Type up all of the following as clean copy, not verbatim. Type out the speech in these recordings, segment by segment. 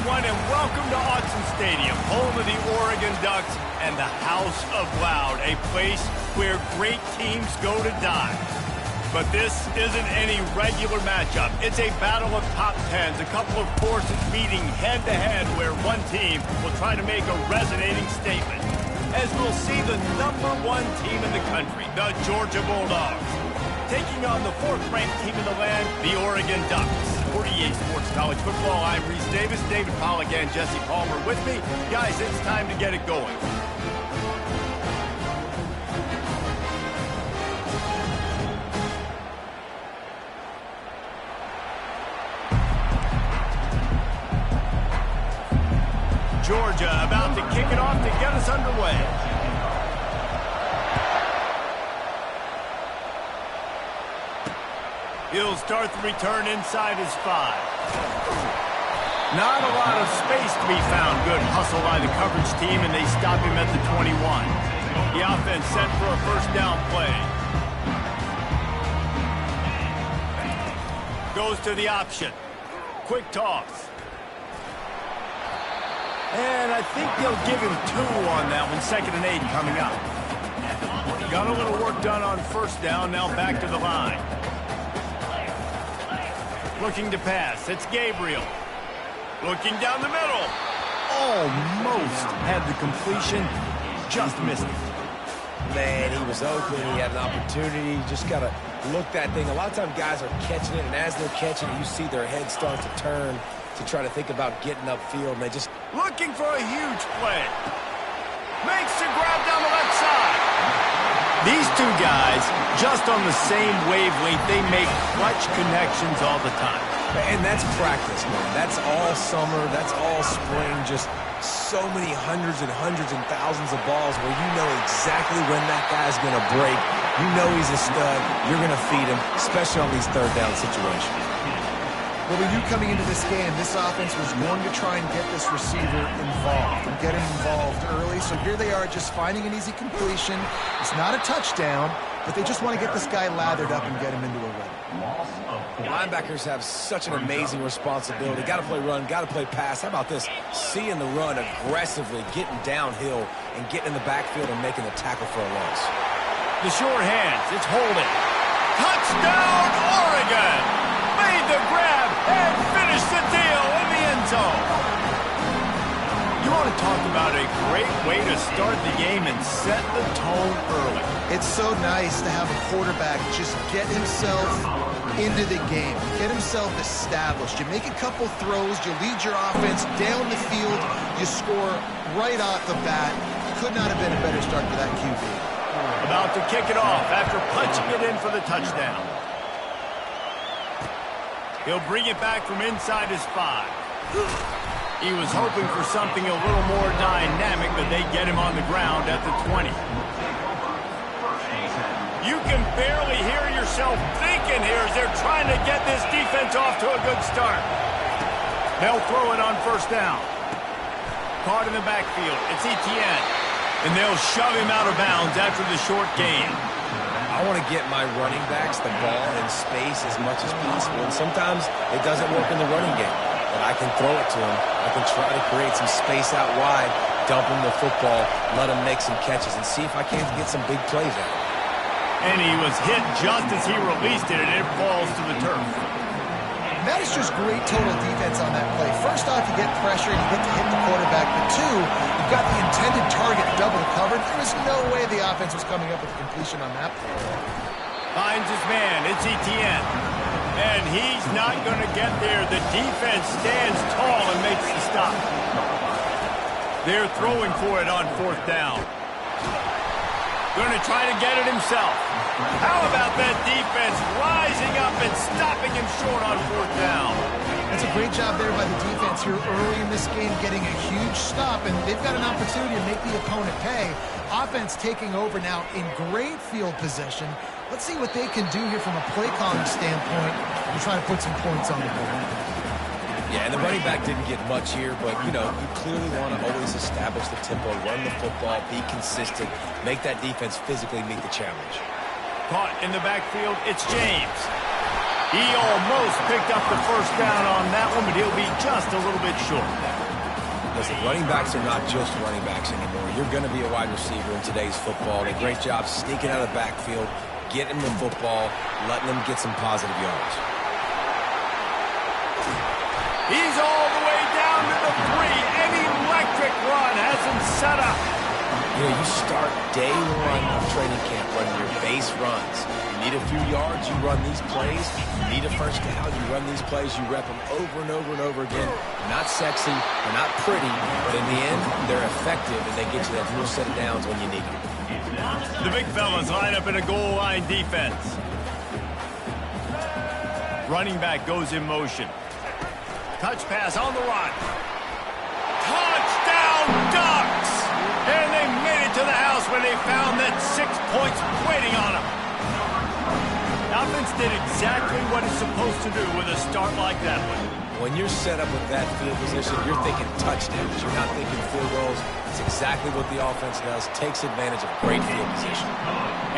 everyone, and welcome to Autzen Stadium, home of the Oregon Ducks and the House of Loud, a place where great teams go to die. But this isn't any regular matchup. It's a battle of top tens, a couple of forces meeting head-to-head where one team will try to make a resonating statement. As we'll see the #1 team in the country, the Georgia Bulldogs, taking on the 4th-ranked team in the land, the Oregon Ducks. For EA Sports College Football, I'm Reese Davis, David Pollack, and Jesse Palmer with me. Guys, it's time to get it going. Georgia about to kick it off to get us underway. He'll start the return inside his 5. Not a lot of space to be found. Good hustle by the coverage team, and they stop him at the 21. The offense sent for a first down play. Goes to the option. Quick toss. And I think they'll give him 2 on that one. 2nd and 8 coming up. Got a little work done on first down. Now back to the line. Looking to pass. It's Gabriel. Looking down the middle. Almost had the completion. Just missed it. Man, he was open. He had an opportunity. Just got to look that thing. A lot of times guys are catching it, and as they're catching it, you see their head start to turn to try to think about getting upfield, and they just... Looking for a huge play. Makes the grab down the left side. These two guys, just on the same wavelength, they make clutch connections all the time. And that's practice, man. That's all summer. That's all spring. Just so many hundreds and thousands of balls where you know exactly when that guy's going to break. You know he's a stud. You're going to feed him, especially on these third down situations. Well, we knew coming into this game, this offense was going to try and get this receiver involved and get him involved early. So here they are just finding an easy completion. It's not a touchdown, but they just want to get this guy lathered up and get him into a run. Linebackers have such an amazing responsibility. Got to play run, got to play pass. How about this? Seeing the run aggressively, getting downhill, and getting in the backfield and making the tackle for a loss. The short hands, it's holding. Touchdown, Oregon! Made the grab and finished the deal in the end zone. You want to talk about a great way to start the game and set the tone early. It's so nice to have a quarterback just get himself into the game, get himself established. You make a couple throws, you lead your offense down the field, you score right off the bat. Could not have been a better start for that QB. About to kick it off after punching it in for the touchdown. He'll bring it back from inside his 5. He was hoping for something a little more dynamic, but they get him on the ground at the 20. You can barely hear yourself thinking here as they're trying to get this defense off to a good start. They'll throw it on first down. Caught in the backfield. It's Etienne. And they'll shove him out of bounds after the short gain. I want to get my running backs the ball in space as much as possible. And sometimes it doesn't work in the running game. But I can throw it to him. I can try to create some space out wide, dump him the football, let him make some catches, and see if I can't get some big plays out. And he was hit just as he released it, and it falls to the turf. That is just great total defense on that play. First off, you get pressure and you get to hit the quarterback. But 2, you've got the intended target double covered. There was no way the offense was coming up with a completion on that play. Finds his man. It's Etienne. And he's not going to get there. The defense stands tall and makes the stop. They're throwing for it on 4th down. Going to try to get it himself. How about that defense rising up and stopping him short on 4th down? That's a great job there by the defense here early in this game, getting a huge stop, and they've got an opportunity to make the opponent pay. Offense taking over now in great field position. Let's see what they can do here from a play calling standpoint and try to put some points on the board. Yeah, and the running back didn't get much here, but, you know, you clearly want to always establish the tempo, run the football, be consistent, make that defense physically meet the challenge. Caught in the backfield, it's James. He almost picked up the first down on that one, but he'll be just a little bit short. Listen, running backs are not just running backs anymore. You're going to be a wide receiver in today's football. A great job sneaking out of the backfield, getting the football, letting them get some positive yards. He's all the way down to the 3. An electric run has him set up. You know, you start day one of training camp running your base runs. You need a few yards, you run these plays. You need a first down, you run these plays. You rep them over and over and over again. They're not sexy, they're not pretty, but in the end, they're effective, and they get you that full set of downs when you need them. The big fellas line up in a goal line defense. Running back goes in motion. Touch pass on the run. Touchdown, Ducks! And they made it to the house when they found that 6 points waiting on them. The offense did exactly what it's supposed to do with a start like that one. When you're set up with that field position, you're thinking touchdowns. You're not thinking field goals. It's exactly what the offense does. Takes advantage of great field position.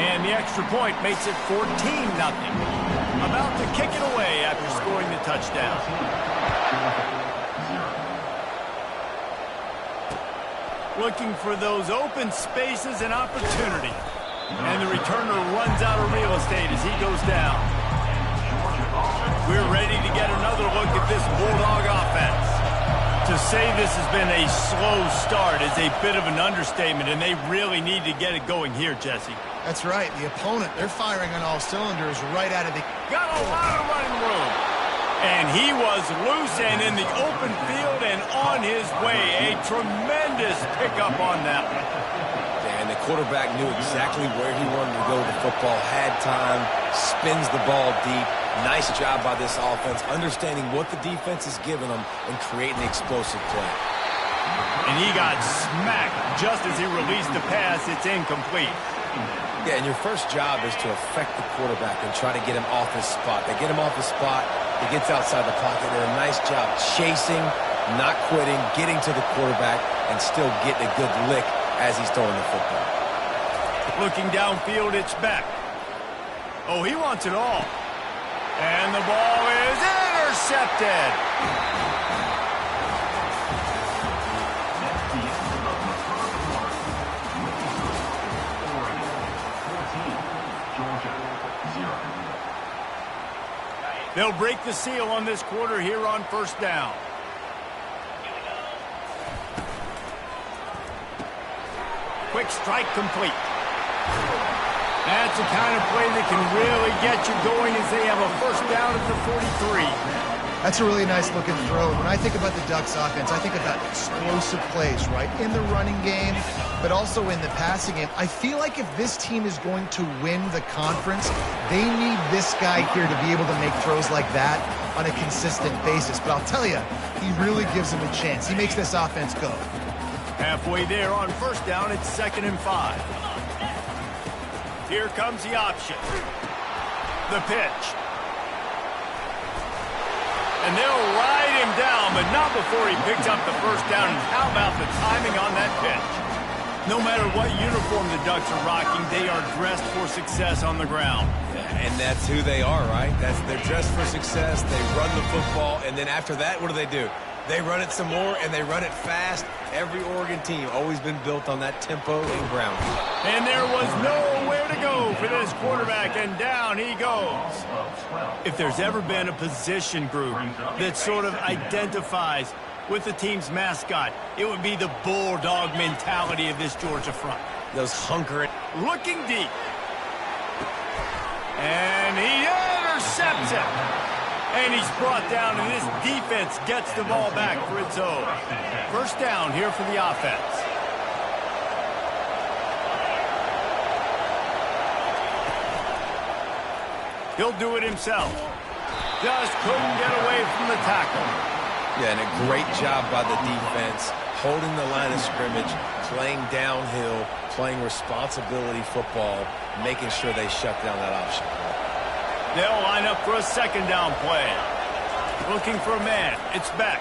And the extra point makes it 14-0. About to kick it away after scoring the touchdown. Looking for those open spaces and opportunity. And the returner runs out of real estate as he goes down. We're ready to get another look at this Bulldog offense. To say this has been a slow start is a bit of an understatement, and they really need to get it going here, Jesse. That's right. The opponent, they're firing on all cylinders right out of the... Got a lot of running room. And he was loose and in the open field and on his way. A tremendous pickup on that one. And the quarterback knew exactly where he wanted to go with the football, had time, spins the ball deep. Nice job by this offense, understanding what the defense is giving them and creating the explosive play. And he got smacked just as he released the pass. It's incomplete. Yeah, and your first job is to affect the quarterback and try to get him off his spot. They get him off his spot. He gets outside the pocket. They're a nice job chasing, not quitting, getting to the quarterback, and still getting a good lick as he's throwing the football. Looking downfield, it's Beck. Oh, he wants it all. And the ball is intercepted. They'll break the seal on this quarter here on first down. Quick strike complete. That's the kind of play that can really get you going as they have a first down at the 43. That's a really nice looking throw. When I think about the Ducks offense, I think about explosive plays, right? In the running game, but also in the passing game. I feel like if this team is going to win the conference, they need this guy here to be able to make throws like that on a consistent basis. But I'll tell you, he really gives them a chance. He makes this offense go. Halfway there on first down, it's 2nd and 5. Here comes the option. The pitch. And they'll ride him down, but not before he picks up the first down. And how about the timing on that pitch? No matter what uniform the Ducks are rocking, they are dressed for success on the ground. Yeah, and that's who they are, right? They're dressed for success. They run the football, and then after that, what do? They run it some more, and they run it fast. Every Oregon team always been built on that tempo and ground. And there was nowhere to go for this quarterback, and down he goes. If there's ever been a position group that sort of identifies with the team's mascot, it would be the Bulldog mentality of this Georgia front. Those hunkering. Looking deep. And he intercepts it. And he's brought down, and this defense gets the ball back for its own. First down here for the offense. He'll do it himself. Just couldn't get away from the tackle. Yeah, and a great job by the defense, holding the line of scrimmage, playing downhill, playing responsibility football, making sure they shut down that option. They'll line up for a second down play. Looking for a man. It's Beck.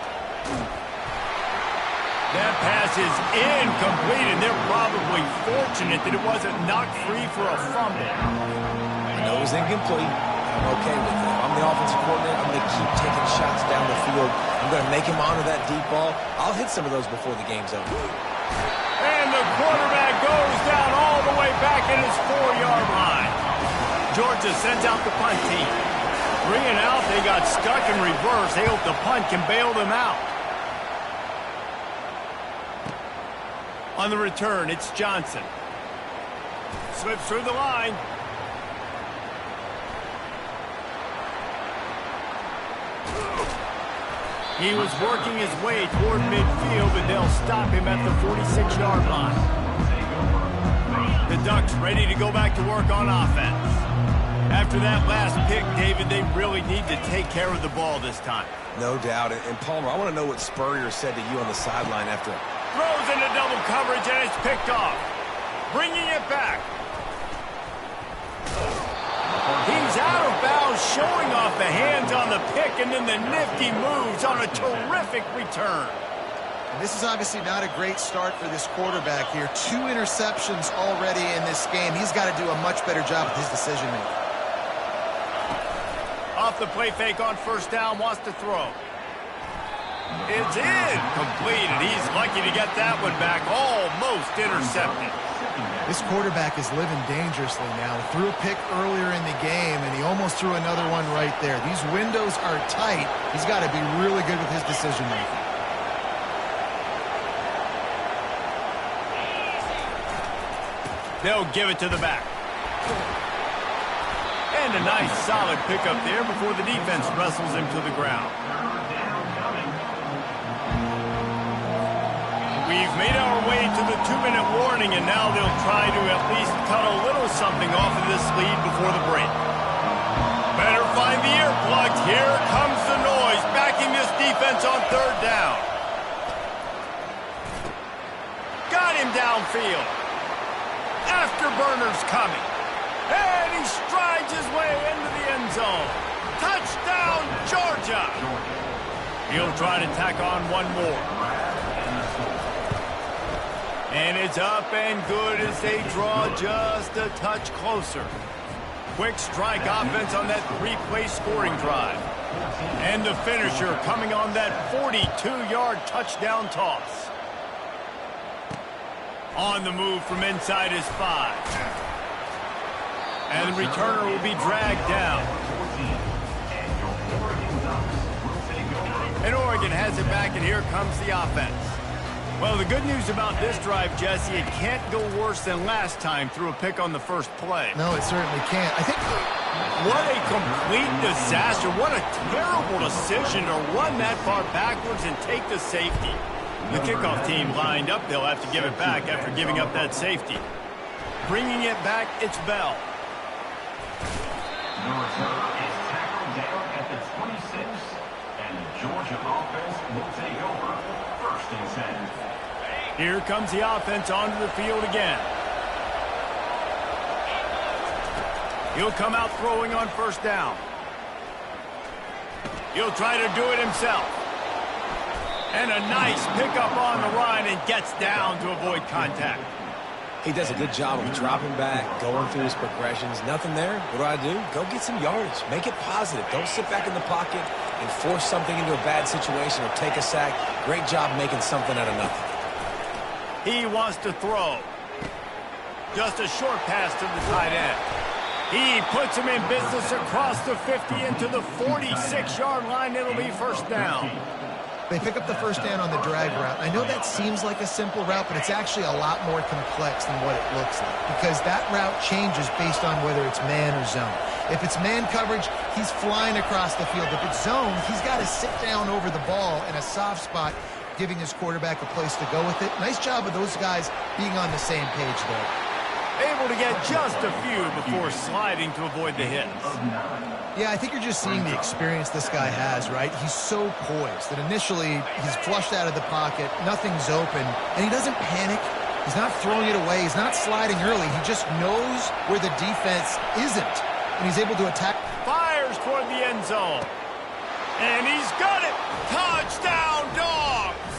That pass is incomplete, and they're probably fortunate that it wasn't knocked free for a fumble. know it was incomplete. I'm okay with it. If I'm the offensive coordinator, I'm going to keep taking shots down the field. I'm going to make him honor that deep ball. I'll hit some of those before the game's over. And the quarterback goes down all the way back at his 4-yard line. Georgia sends out the punt team. 3 and out, they got stuck in reverse. They hope the punt can bail them out. On the return, it's Johnson. Slips through the line. He was working his way toward midfield, but they'll stop him at the 46-yard line. The Ducks ready to go back to work on offense. After that last pick, David, they really need to take care of the ball this time. No doubt. And Palmer, I want to know what Spurrier said to you on the sideline after. Throws into double coverage, and it's picked off. Bringing it back. He's out of bounds, showing off the hands on the pick, and then the nifty moves on a terrific return. And this is obviously not a great start for this quarterback here. 2 interceptions already in this game. He's got to do a much better job with his decision-making. Off the play fake on first down, wants to throw. It's in, completed. He's lucky to get that one back, almost intercepted. This quarterback is living dangerously now. He threw a pick earlier in the game, and he almost threw another one right there. These windows are tight. He's got to be really good with his decision-making. They'll give it to the back. And a nice solid pickup there before the defense wrestles him to the ground. We've made our way to the 2-minute warning, and now they'll try to at least cut a little something off of this lead before the break. Better find the earplugs. Here comes the noise, backing this defense on 3rd down. Got him downfield. Afterburner's coming. And he strides his way into the end zone. Touchdown, Georgia! He'll try to tack on one more. And it's up and good as they draw just a touch closer. Quick strike offense on that 3-play scoring drive. And the finisher coming on that 42-yard touchdown toss. On the move from inside his 5. And the returner will be dragged down. And Oregon has it back, and here comes the offense. Well, the good news about this drive, Jesse, it can't go worse than last time through a pick on the first play. No, it certainly can't. I think... What a complete disaster. What a terrible decision to run that far backwards and take the safety. The kickoff team lined up. They'll have to give it back after giving up that safety. Bringing it back, it's Bell. Number 7 is tackled down at the 26, and the Georgia offense will take over 1st and 10. Here comes the offense onto the field again. He'll come out throwing on 1st down. He'll try to do it himself. And a nice pickup on the run, and gets down to avoid contact. He does a good job of dropping back, going through his progressions. Nothing there. What do? Go get some yardage. Make it positive. Don't sit back in the pocket and force something into a bad situation or take a sack. Great job making something out of nothing. He wants to throw. Just a short pass to the tight end. He puts him in business across the 50 into the 46-yard line. It'll be 1st down. They pick up the 1st down on the drag route. I know that seems like a simple route, but it's actually a lot more complex than what it looks like, because that route changes based on whether it's man or zone. If it's man coverage, he's flying across the field. If it's zone, he's got to sit down over the ball in a soft spot, giving his quarterback a place to go with it. Nice job of those guys being on the same page there. Able to get just a few before sliding to avoid the hits. Yeah, I think you're just seeing the experience this guy has, right? He's so poised that initially he's flushed out of the pocket, nothing's open, and he doesn't panic. He's not throwing it away. He's not sliding early. He just knows where the defense isn't, and he's able to attack. Fires toward the end zone. And he's got it. Touchdown, Dogs!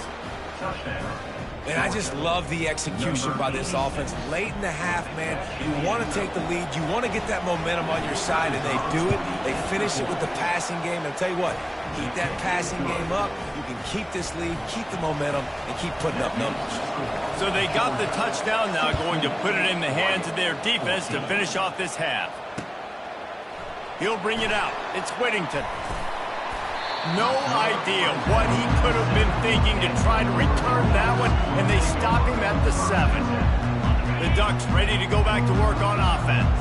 Touchdown. And I just love the execution by this offense. Late in the half, man, you want to take the lead. You want to get that momentum on your side, and they do it. They finish it with the passing game. And I'll tell you what, keep that passing game up. You can keep this lead, keep the momentum, and keep putting up numbers. So they got the touchdown now, going to put it in the hands of their defense to finish off this half. He'll bring it out. It's Whittington. No idea what he could have been thinking to try to return that one, and they stop him at the 7. The Ducks ready to go back to work on offense.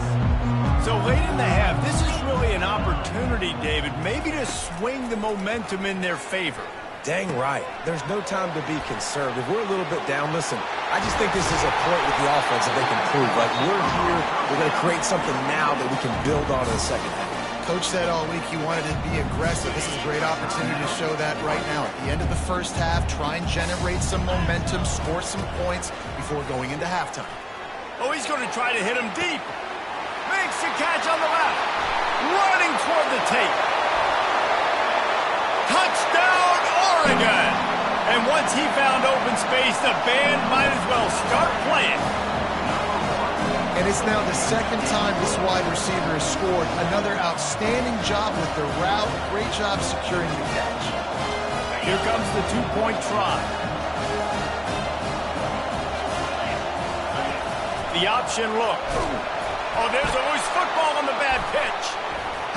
So late in the half, this is really an opportunity, David, maybe to swing the momentum in their favor. Dang right. There's no time to be conservative. We're a little bit down. Listen, I just think this is a point with the offense that they can prove. Like, we're here, we're going to create something now that we can build on in the second half. Coach said all week he wanted to be aggressive. This is a great opportunity to show that right now. At the end of the first half, try and generate some momentum, score some points before going into halftime. Oh, he's going to try to hit him deep. Makes the catch on the left. Running toward the tape. Touchdown, Oregon! And once he found open space, the band might as well start playing. And it's now the second time this wide receiver has scored. Another outstanding job with the route. Great job securing the catch. Here comes the two-point try. The option look. Oh, there's a loose football on the bad pitch.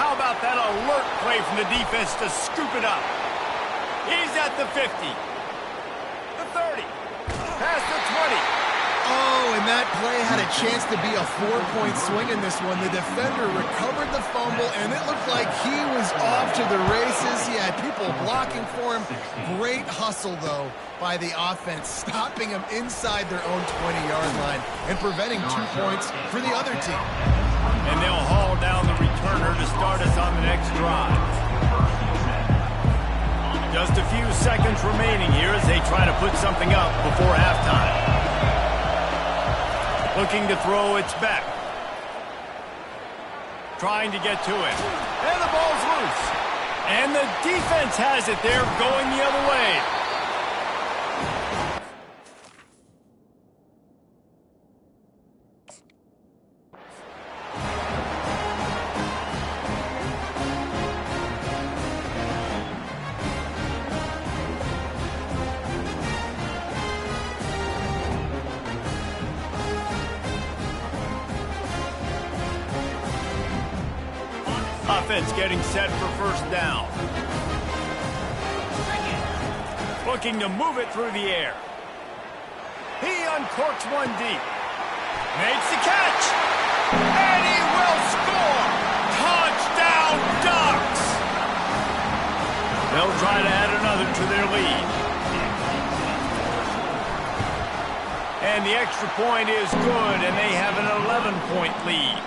How about that alert play from the defense to scoop it up? He's at the 50. The 30. Past the 20. Oh, and that play had a chance to be a 4-point swing in this one. The defender recovered the fumble, and it looked like he was off to the races. He had people blocking for him. Great hustle, though, by the offense, stopping him inside their own 20-yard line and preventing 2 points for the other team. And they'll haul down the returner to start us on the next drive. Just a few seconds remaining here as they try to put something up before halftime. Looking to throw, it's Beck. Trying to get to it. And the ball's loose. And the defense has it there, going the other way. Offense getting set for first down. Looking to move it through the air. He uncorks one deep. Makes the catch. And he will score. Touchdown, Ducks. They'll try to add another to their lead. And the extra point is good, and they have an 11-point lead.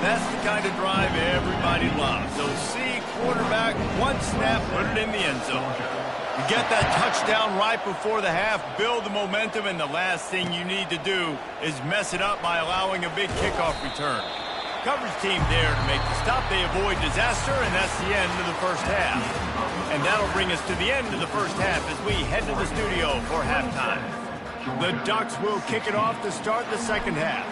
That's the kind of drive everybody loves. So see quarterback, one snap, put it in the end zone. You get that touchdown right before the half, build the momentum, and the last thing you need to do is mess it up by allowing a big kickoff return. Coverage team there to make the stop. They avoid disaster, and that's the end of the first half. And that'll bring us to the end of the first half as we head to the studio for halftime. The Ducks will kick it off to start the second half.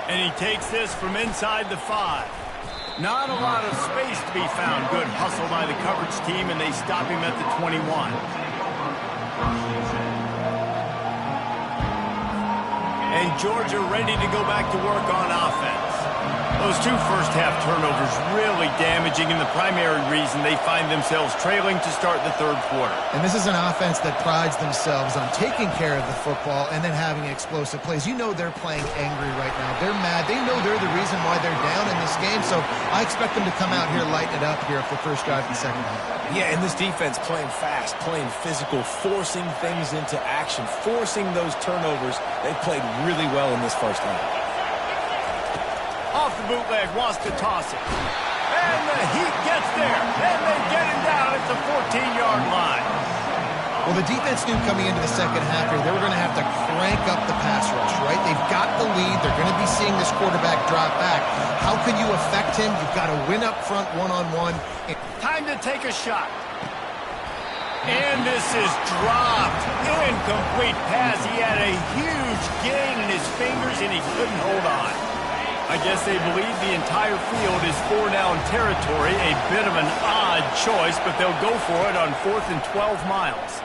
And he takes this from inside the 5. Not a lot of space to be found. Good hustle by the coverage team, and they stop him at the 21. And Georgia ready to go back to work on offense. Those two first-half turnovers really damaging, and the primary reason they find themselves trailing to start the third quarter. And this is an offense that prides themselves on taking care of the football and then having explosive plays. You know they're playing angry right now. They're mad. They know they're the reason why they're down in this game, so I expect them to come out here, lighten it up here for the first drive of the second half. Yeah, and this defense playing fast, playing physical, forcing things into action, forcing those turnovers. They played really well in this first half. Off the bootleg, wants to toss it. And the Heat gets there. And they get him down at the 14-yard line. Well, the defense knew coming into the second half here, they were going to have to crank up the pass rush, right? They've got the lead. They're going to be seeing this quarterback drop back. How can you affect him? You've got to win up front one-on-one. Time to take a shot. And this is dropped. Incomplete pass. He had a huge gain in his fingers, and he couldn't hold on. I guess they believe the entire field is 4-down territory. A bit of an odd choice, but they'll go for it on 4th and 12 miles.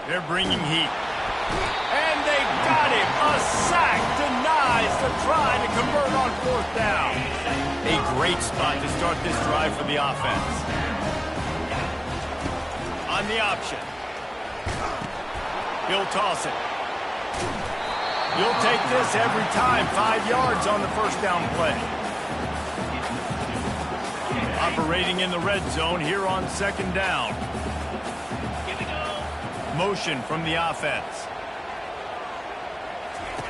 They're bringing heat. And they got him. A sack denies the try to convert on 4th down. A great spot to start this drive for the offense. On the option. He'll toss it. You'll take this every time. 5 yards on the first down play. Operating in the red zone here on 2nd down. Motion from the offense.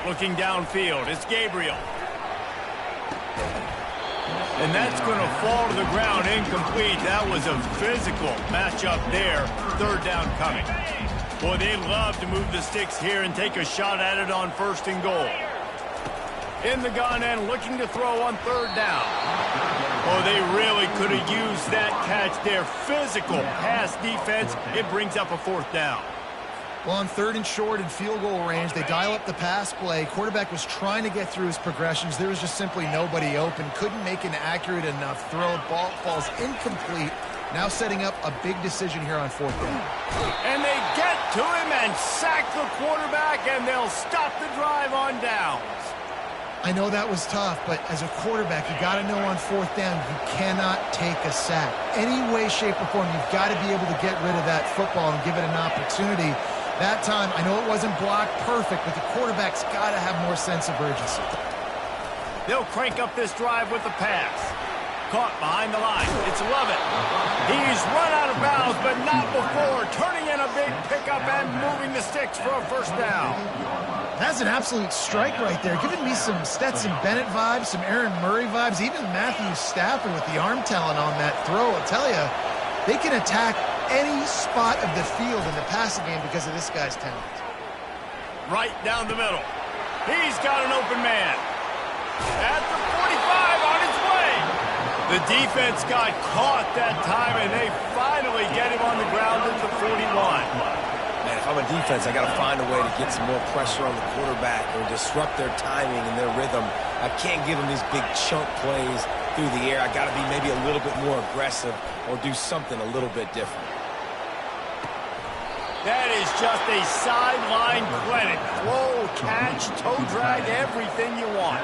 Looking downfield, it's Gabriel. And that's going to fall to the ground incomplete. That was a physical matchup there. 3rd down coming. Boy, they love to move the sticks here and take a shot at it on 1st and goal. In the gun and looking to throw on 3rd down. Oh, they really could have used that catch there. Physical pass defense. It brings up a 4th down. Well, on 3rd and short and field goal range, they dial up the pass play. Quarterback was trying to get through his progressions. There was just simply nobody open. Couldn't make an accurate enough throw. Ball falls incomplete. Now setting up a big decision here on 4th down. And they get to him and sack the quarterback, and they'll stop the drive on downs. I know that was tough, but as a quarterback, you got to know on 4th down, you cannot take a sack. Any way, shape, or form, you've got to be able to get rid of that football and give it an opportunity. That time, I know it wasn't blocked perfect, but the quarterback's got to have more sense of urgency. They'll crank up this drive with the pass. Caught behind the line. It's Lovett. He's run out of bounds, but not before. Turning in a big pickup and moving the sticks for a 1st down. That's an absolute strike right there. Giving me some Stetson Bennett vibes, some Aaron Murray vibes, even Matthew Stafford with the arm talent on that throw. I'll tell you, they can attack any spot of the field in the passing game because of this guy's talent. Right down the middle. He's got an open man. At the 45 on his way. The defense got caught that time, and they finally get him on the ground at the 41. Man, if I'm a defense, I got to find a way to get some more pressure on the quarterback or disrupt their timing and their rhythm. I can't give them these big chunk plays through the air. I got to be maybe a little bit more aggressive or do something a little bit different. That is just a sideline clinic. Throw, catch, toe drag, everything you want.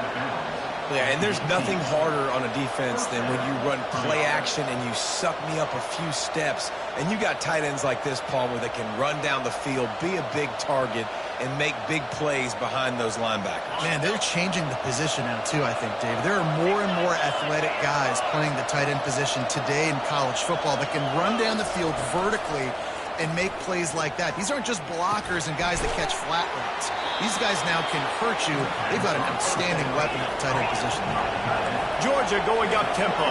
Yeah, and there's nothing harder on a defense than when you run play action and you suck me up a few steps. And you got tight ends like this, Palmer, that can run down the field, be a big target, and make big plays behind those linebackers. Man, they're changing the position now, too, I think, David. There are more and more athletic guys playing the tight end position today in college football that can run down the field vertically and make plays like that. These aren't just blockers and guys that catch flat routes. These guys now can hurt you. They've got an outstanding weapon at the tight end position. Georgia going up tempo.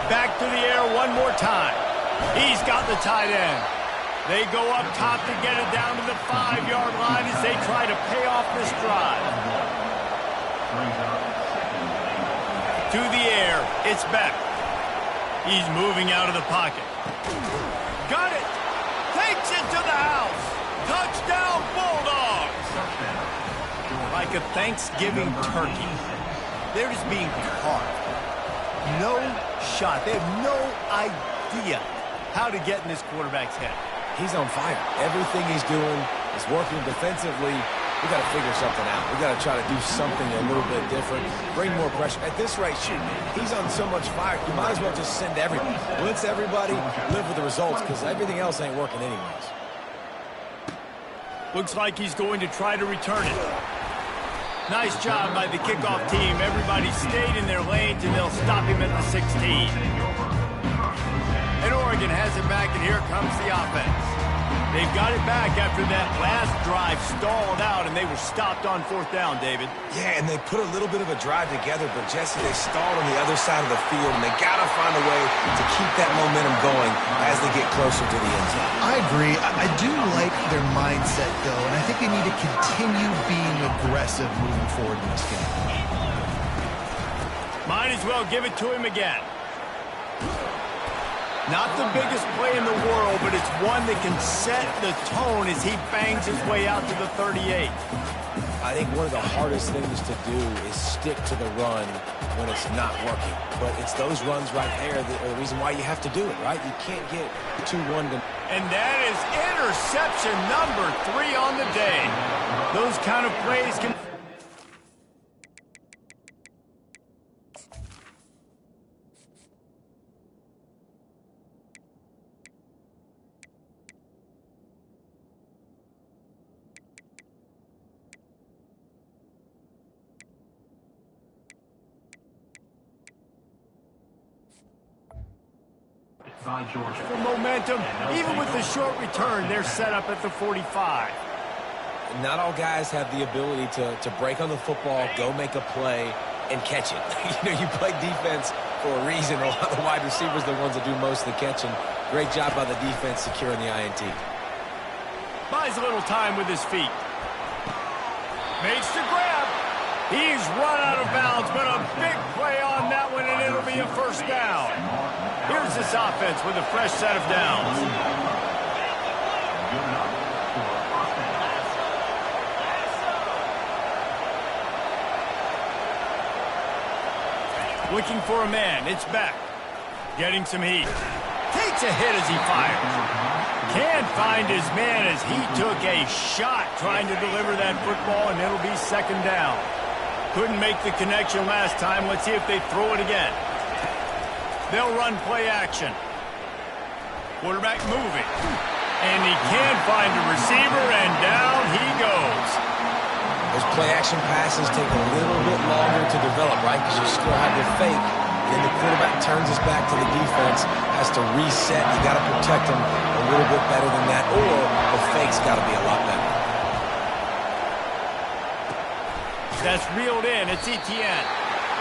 Back to the air one more time. He's got the tight end. They go up top to get it down to the 5-yard line as they try to pay off this drive. To the air, it's Beck. He's moving out of the pocket. Got it! Takes it to the house! Touchdown, Bulldogs! Like a Thanksgiving turkey, they're just being carved. No shot. They have no idea how to get in this quarterback's head. He's on fire. Everything he's doing is working defensively. We got to figure something out. We got to try to do something a little bit different. Bring more pressure. At this rate, shoot, he's on so much fire. You might as well just send everybody. Blitz everybody, live with the results, because everything else ain't working anyways. Looks like he's going to try to return it. Nice job by the kickoff team. Everybody stayed in their lanes, and they'll stop him at the 16. And Oregon has it back, and here comes the offense. They've got it back after that last drive stalled out, and they were stopped on 4th down, David. Yeah, and they put a little bit of a drive together, but, Jesse, they stalled on the other side of the field, and they got to find a way to keep that momentum going as they get closer to the end zone. I agree. I do like their mindset, though, and I think they need to continue being aggressive moving forward in this game. Might as well give it to him again. Not the biggest play in the world, but it's one that can set the tone as he bangs his way out to the 38. I think one of the hardest things to do is stick to the run when it's not working. But it's those runs right there that are the reason why you have to do it, right? You can't get 2-1 to... And that is interception number 3 on the day. Those kind of plays can... By Georgia. For momentum, even with the short return, they're set up at the 45. Not all guys have the ability to break on the football, go make a play, and catch it. You play defense for a reason. A lot of the wide receivers are the ones that do most of the catching. Great job by the defense securing the INT. Buys a little time with his feet. Makes the grab. He's run out of bounds, but a big play on that one, and it'll be a 1st down. Here's this offense with a fresh set of downs. Looking for a man. It's Beck. Getting some heat. Takes a hit as he fires. Can't find his man as he took a shot trying to deliver that football, and it'll be 2nd down. Couldn't make the connection last time. Let's see if they throw it again. They'll run play action. Quarterback moving. And he can't find a receiver, and down he goes. Those play action passes take a little bit longer to develop, right? Because you still have the fake. Then the quarterback turns his back to the defense, has to reset. You got to protect him a little bit better than that, or the fake's got to be a lot better. That's reeled in. It's Etienne.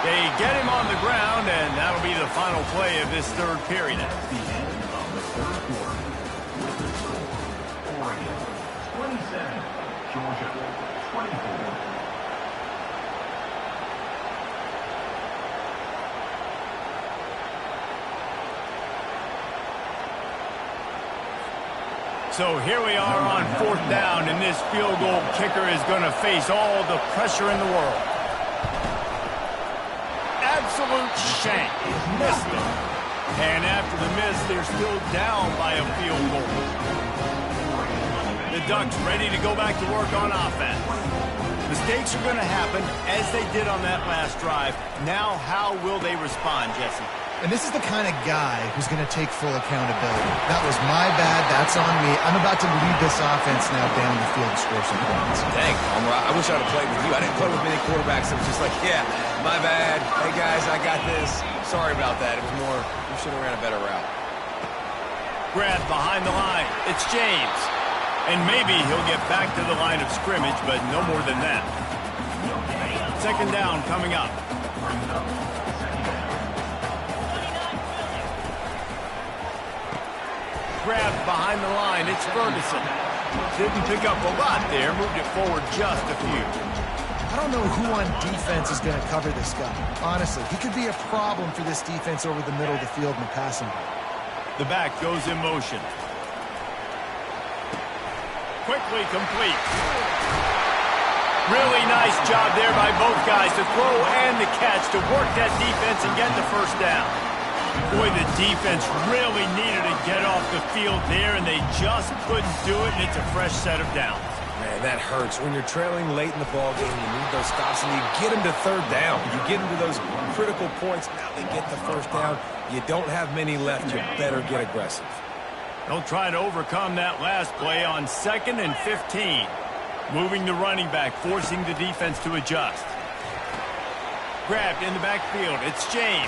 They get him on the ground, and that'll be the final play of this 3rd period. The end of the 3rd quarter. Oregon, 27. Georgia, 24. So here we are on 4th down, and this field goal kicker is going to face all the pressure in the world. Absolute shank. Missed it. And after the miss, they're still down by a field goal. The Ducks ready to go back to work on offense. Mistakes are going to happen, as they did on that last drive. Now, how will they respond, Jesse? And this is the kind of guy who's going to take full accountability. That was my bad. That's on me. I'm about to lead this offense now down the field and score some points. Dang, Homer, I wish I would have played with you. I didn't play with many quarterbacks that was just like, yeah, my bad. Hey, guys, I got this. Sorry about that. It was more, we should have ran a better route. Grab behind the line. It's James. And maybe he'll get back to the line of scrimmage, but no more than that. 2nd down coming up. Grab behind the line. It's Ferguson. Didn't pick up a lot there. Moved it forward just a few. I don't know who on defense is going to cover this guy. Honestly, he could be a problem for this defense over the middle of the field in the passing game. The back goes in motion. Quickly complete. Really nice job there by both guys to throw and the catch to work that defense and get the 1st down. Boy, the defense really needed to get off the field there, and they just couldn't do it, and it's a fresh set of downs. Man, that hurts. When you're trailing late in the ball game, you need those stops, and you get them to 3rd down. You get them to those critical points. Now they get the 1st down. You don't have many left. You better get aggressive. They'll try to overcome that last play on 2nd and 15. Moving the running back, forcing the defense to adjust. Grabbed in the backfield. It's James.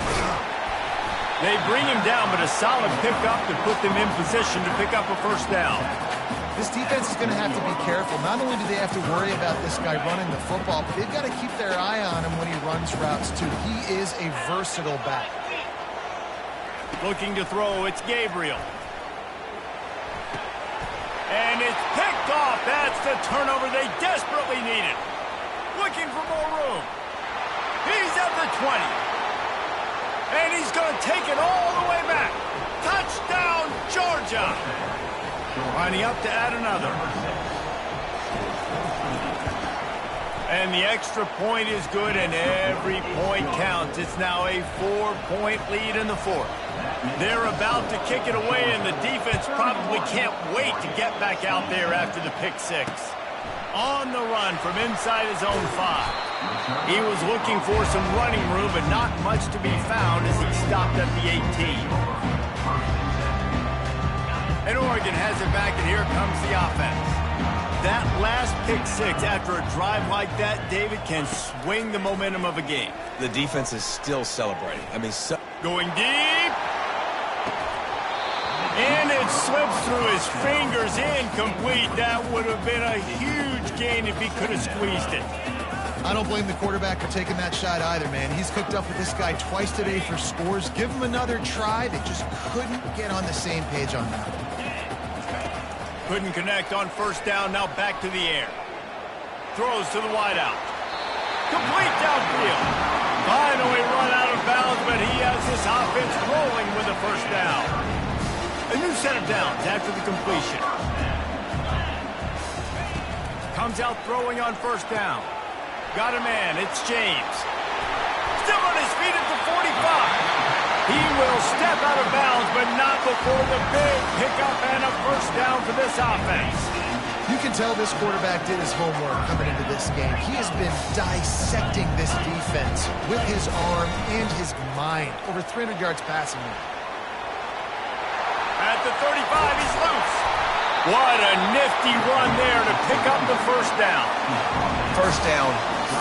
They bring him down, but a solid pickup to put them in position to pick up a 1st down. This defense is going to have to be careful. Not only do they have to worry about this guy running the football, but they've got to keep their eye on him when he runs routes, too. He is a versatile back. Looking to throw, it's Gabriel. And it's picked off. That's the turnover they desperately needed. Looking for more room. He's at the 20. And he's going to take it all the way back. Touchdown, Georgia. Lining up to add another. And the extra point is good, and every point counts. It's now a 4-point lead in the fourth. They're about to kick it away, and the defense probably can't wait to get back out there after the pick six. On the run from inside his own 5. He was looking for some running room, but not much to be found as he stopped at the 18. And Oregon has it back, and here comes the offense. That last pick six after a drive like that, David, can swing the momentum of a game. The defense is still celebrating. I mean, going deep. And it slips through his fingers, incomplete. That would have been a huge gain if he could have squeezed it. I don't blame the quarterback for taking that shot either, man. He's cooked up with this guy twice today for scores. Give him another try. They just couldn't get on the same page on that. Couldn't connect on first down. Now back to the air. Throws to the wideout. Complete downfield. Finally run out of bounds, but he has this offense rolling with a first down. A new set of downs after the completion. Comes out throwing on first down. Got a man. It's James. Still on his feet at the 45. He will step out of bounds, but not before the big pickup and a first down for this offense. You can tell this quarterback did his homework coming into this game. He has been dissecting this defense with his arm and his mind. Over 300 yards passing now. At the 35, he's loose. What a nifty run there to pick up the first down. First down,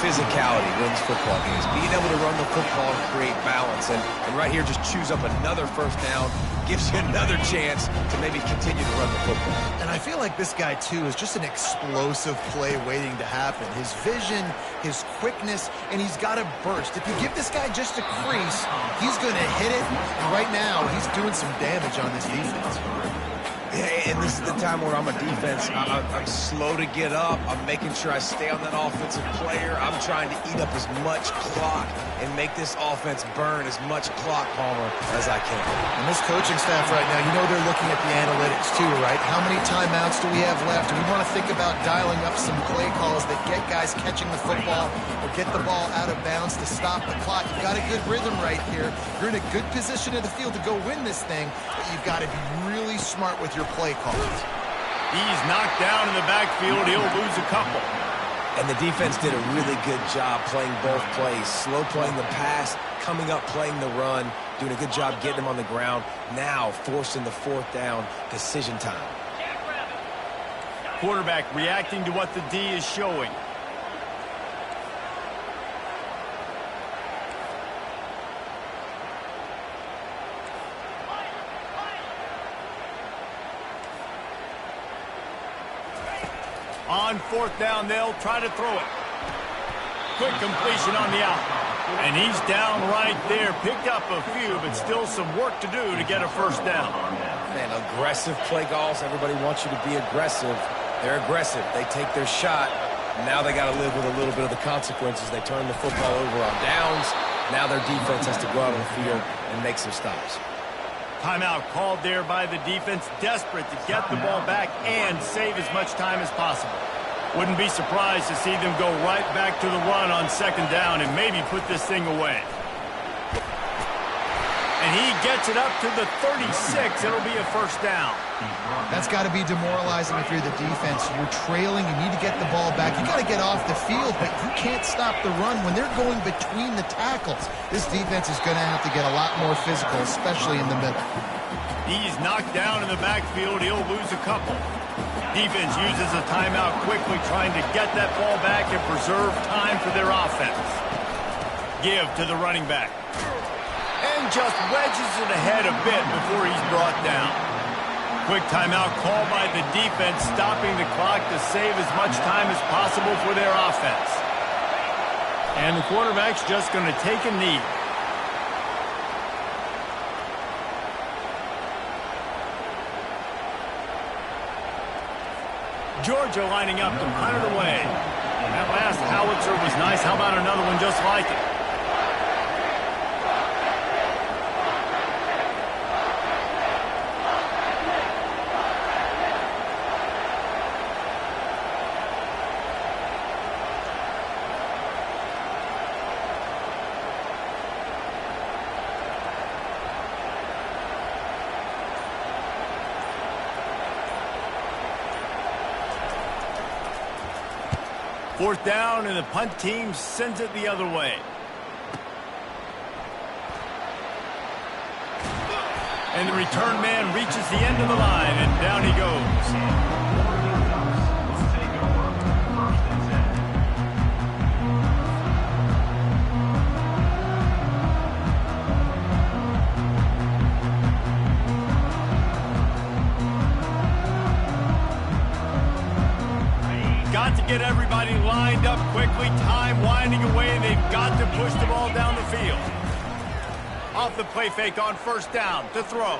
physicality wins football games. Being able to run the football and create balance. And right here, just choose up another first down, gives you another chance to maybe continue to run the football. And I feel like this guy, too, is just an explosive play waiting to happen. His vision, his quickness, and he's got a burst. If you give this guy just a crease, he's going to hit it. And right now, he's doing some damage on this defense. And this is the time where I'm a defense. I'm slow to get up. I'm making sure I stay on that offensive player. I'm trying to eat up as much clock and make this offense burn as much clock, Palmer, as I can. And this coaching staff right now, you know they're looking at the analytics too, right? How many timeouts do we have left? We want to think about dialing up some play calls that get guys catching the football or get the ball out of bounds to stop the clock. You've got a good rhythm right here. You're in a good position in the field to go win this thing, but you've got to be really smart with your play calls. He's knocked down in the backfield. He'll lose a couple. And the defense did a really good job playing both plays. Slow playing the pass, coming up playing the run, doing a good job getting him on the ground. Now forcing the fourth down, decision time. Quarterback reacting to what the D is showing. On fourth down, they'll try to throw it. Quick completion on the out. And he's down right there. Picked up a few, but still some work to do to get a first down. Man, aggressive play calls. Everybody wants you to be aggressive. They're aggressive. They take their shot. Now they got to live with a little bit of the consequences. They turn the football over on downs. Now their defense has to go out on the field and make some stops. Timeout called there by the defense, desperate to get the ball back and save as much time as possible. Wouldn't be surprised to see them go right back to the run on second down and maybe put this thing away. And he gets it up to the 36. It'll be a first down. That's got to be demoralizing if you're the defense. You're trailing. You need to get the ball back. You got to get off the field, but you can't stop the run when they're going between the tackles. This defense is going to have to get a lot more physical, especially in the middle. He's knocked down in the backfield. He'll lose a couple. Defense uses a timeout quickly, trying to get that ball back and preserve time for their offense. Give to the running back. And just wedges it ahead a bit before he's brought down. Quick timeout called by the defense, stopping the clock to save as much time as possible for their offense. And the quarterback's just going to take a knee. Georgia lining up to punt it away. That last howitzer was nice. How about another one just like it? Fourth down, and the punt team sends it the other way. And the return man reaches the end of the line, and down he goes. Got to get everybody lined up quickly. Time winding away, and they've got to push the ball down the field. Off the play fake on first down to throw.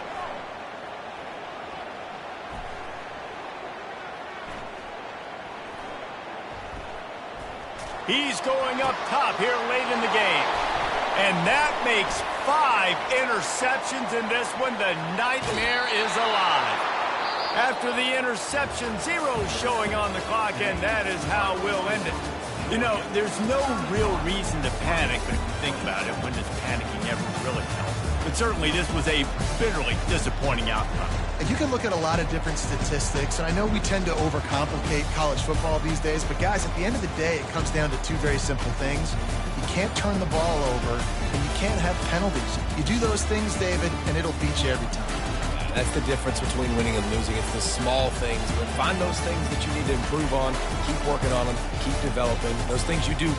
He's going up top here late in the game. And that makes 5 interceptions in this one. The nightmare is alive. After the interception, 0 showing on the clock, and that is how we'll end it. You know, there's no real reason to panic, but if you think about it, when does panicking ever really help? But certainly this was a bitterly disappointing outcome. And you can look at a lot of different statistics, and I know we tend to overcomplicate college football these days, but guys, at the end of the day, it comes down to 2 very simple things. You can't turn the ball over, and you can't have penalties. You do those things, David, and it'll beat you every time. That's the difference between winning and losing. It's the small things, but find those things that you need to improve on, keep working on them, keep developing. Those things you do